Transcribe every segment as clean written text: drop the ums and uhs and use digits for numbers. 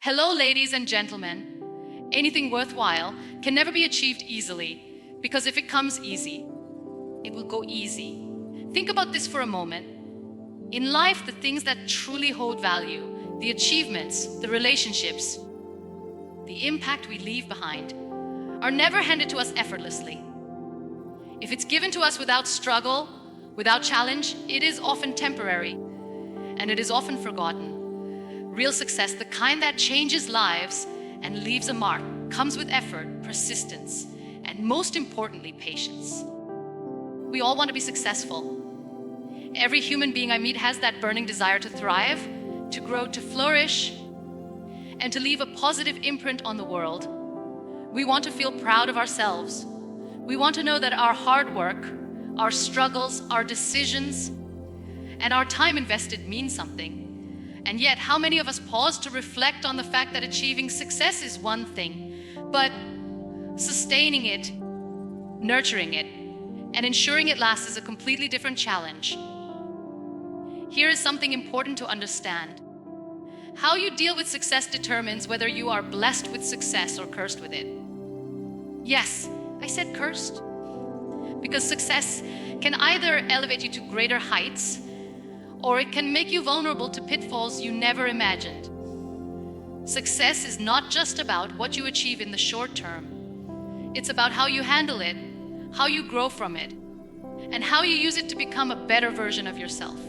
Hello, ladies and gentlemen. Anything worthwhile can never be achieved easily, because if it comes easy, it will go easy. Think about this for a moment. In life, the things that truly hold value, the achievements, the relationships, the impact we leave behind, are never handed to us effortlessly. If it's given to us without struggle, without challenge, it is often temporary, and it is often forgotten. Real success, the kind that changes lives and leaves a mark, comes with effort, persistence, and most importantly, patience. We all want to be successful. Every human being I meet has that burning desire to thrive, to grow, to flourish, and to leave a positive imprint on the world. We want to feel proud of ourselves. We want to know that our hard work, our struggles, our decisions, and our time invested mean something. And yet, how many of us pause to reflect on the fact that achieving success is one thing, but sustaining it, nurturing it, and ensuring it lasts is a completely different challenge. Here is something important to understand. How you deal with success determines whether you are blessed with success or cursed with it. Yes, I said cursed. Because success can either elevate you to greater heights, or it can make you vulnerable to pitfalls you never imagined. Success is not just about what you achieve in the short term. It's about how you handle it, how you grow from it, and how you use it to become a better version of yourself.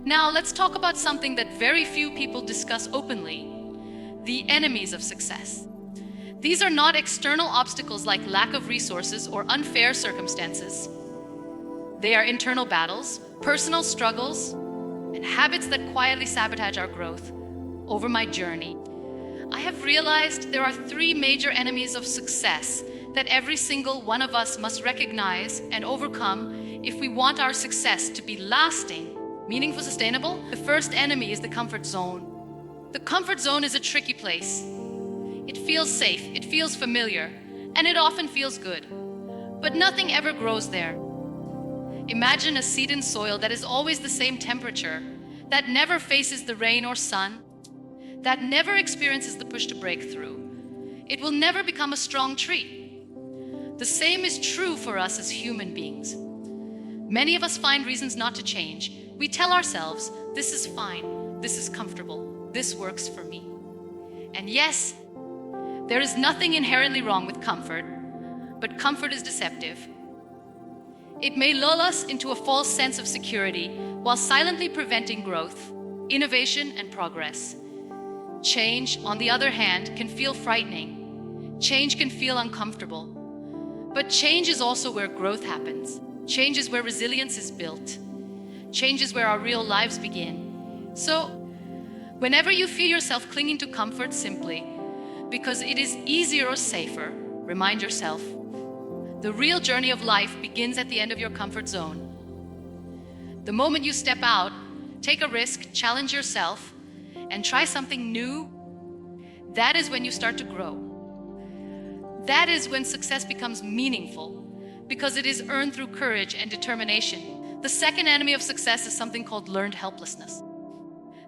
Now, let's talk about something that very few people discuss openly: the enemies of success. These are not external obstacles like lack of resources or unfair circumstances. They are internal battles, personal struggles, and habits that quietly sabotage our growth. Over my journey, I have realized there are three major enemies of success that every single one of us must recognize and overcome if we want our success to be lasting, meaningful, sustainable. The first enemy is the comfort zone. The comfort zone is a tricky place. It feels safe, it feels familiar, and it often feels good. But nothing ever grows there. Imagine a seed in soil that is always the same temperature, that never faces the rain or sun, that never experiences the push to break through. It will never become a strong tree. The same is true for us as human beings. Many of us find reasons not to change. We tell ourselves, this is fine, this is comfortable, this works for me. And yes, there is nothing inherently wrong with comfort, but comfort is deceptive. It may lull us into a false sense of security while silently preventing growth, innovation, and progress. Change, on the other hand, can feel frightening. Change can feel uncomfortable. But change is also where growth happens. Change is where resilience is built. Change is where our real lives begin. So, whenever you feel yourself clinging to comfort simply because it is easier or safer, remind yourself, the real journey of life begins at the end of your comfort zone. The moment you step out, take a risk, challenge yourself, and try something new, that is when you start to grow. That is when success becomes meaningful, because it is earned through courage and determination. The second enemy of success is something called learned helplessness.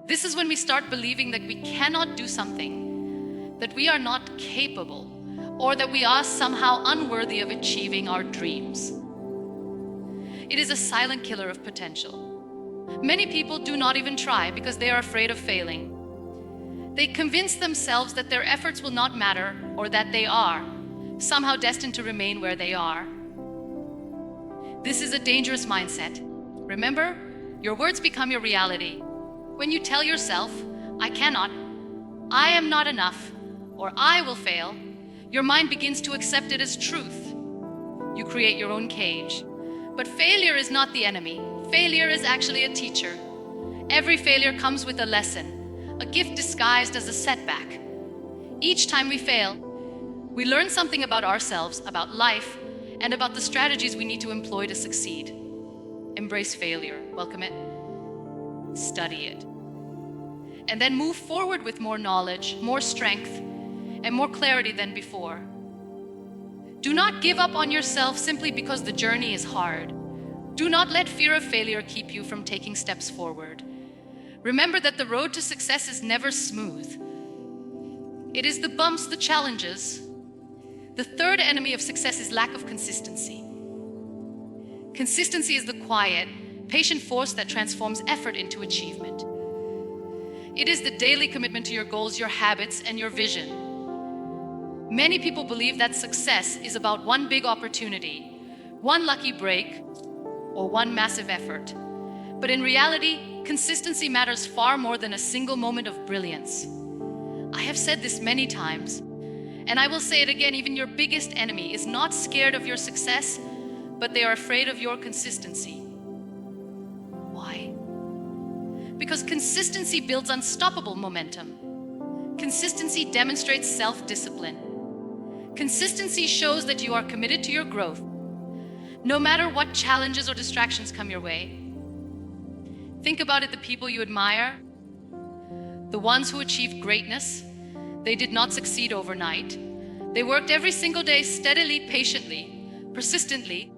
This is when we start believing that we cannot do something, that we are not capable, or that we are somehow unworthy of achieving our dreams. It is a silent killer of potential. Many people do not even try because they are afraid of failing. They convince themselves that their efforts will not matter, or that they are somehow destined to remain where they are. This is a dangerous mindset. Remember, your words become your reality. When you tell yourself, I cannot, I am not enough, or I will fail, your mind begins to accept it as truth. You create your own cage. But failure is not the enemy. Failure is actually a teacher. Every failure comes with a lesson, a gift disguised as a setback. Each time we fail, we learn something about ourselves, about life, and about the strategies we need to employ to succeed. Embrace failure, welcome it, study it, and then move forward with more knowledge, more strength, and more clarity than before. Do not give up on yourself simply because the journey is hard. Do not let fear of failure keep you from taking steps forward. Remember that the road to success is never smooth. It is the bumps, the challenges. The third enemy of success is lack of consistency. Consistency is the quiet, patient force that transforms effort into achievement. It is the daily commitment to your goals, your habits, and your vision. Many people believe that success is about one big opportunity, one lucky break, or one massive effort. But in reality, consistency matters far more than a single moment of brilliance. I have said this many times, and I will say it again, even your biggest enemy is not scared of your success, but they are afraid of your consistency. Why? Because consistency builds unstoppable momentum. Consistency demonstrates self-discipline. Consistency shows that you are committed to your growth, no matter what challenges or distractions come your way. Think about it, the people you admire, the ones who achieved greatness, they did not succeed overnight. They worked every single day steadily, patiently, persistently,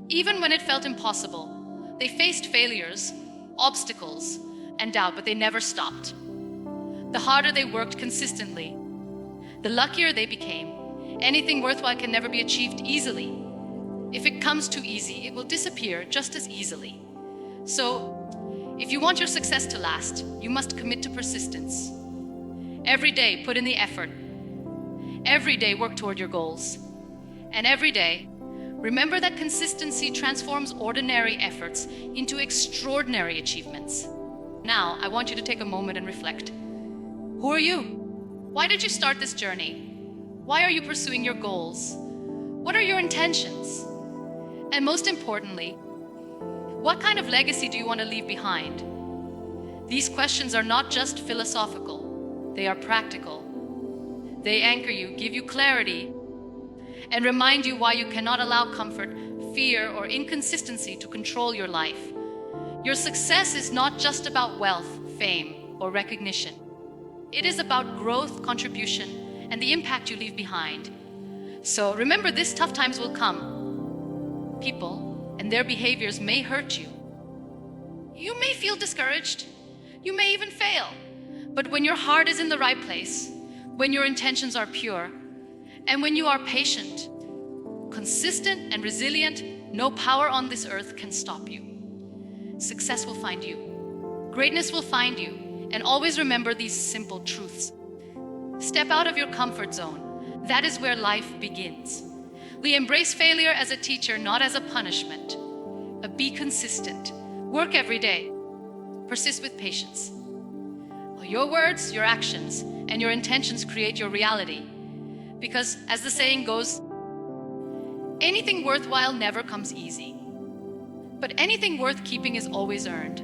even when it felt impossible. They faced failures, obstacles, and doubt, but they never stopped. The harder they worked consistently, the luckier they became. Anything worthwhile can never be achieved easily. If it comes too easy, it will disappear just as easily. So, if you want your success to last, you must commit to persistence. Every day, put in the effort. Every day, work toward your goals. And every day, remember that consistency transforms ordinary efforts into extraordinary achievements. Now, I want you to take a moment and reflect. Who are you? Why did you start this journey? Why are you pursuing your goals? What are your intentions? And most importantly, what kind of legacy do you want to leave behind? These questions are not just philosophical, they are practical. They anchor you, give you clarity, and remind you why you cannot allow comfort, fear, or inconsistency to control your life. Your success is not just about wealth, fame, or recognition. It is about growth, contribution, and the impact you leave behind. So remember this, tough times will come. People and their behaviors may hurt you. You may feel discouraged. You may even fail. But when your heart is in the right place, when your intentions are pure, and when you are patient, consistent, and resilient, no power on this earth can stop you. Success will find you. Greatness will find you. And always remember these simple truths. Step out of your comfort zone. That is where life begins. We embrace failure as a teacher, not as a punishment. Be consistent. Work every day. Persist with patience. Your words, your actions, and your intentions create your reality. Because, as the saying goes, anything worthwhile never comes easy. But anything worth keeping is always earned.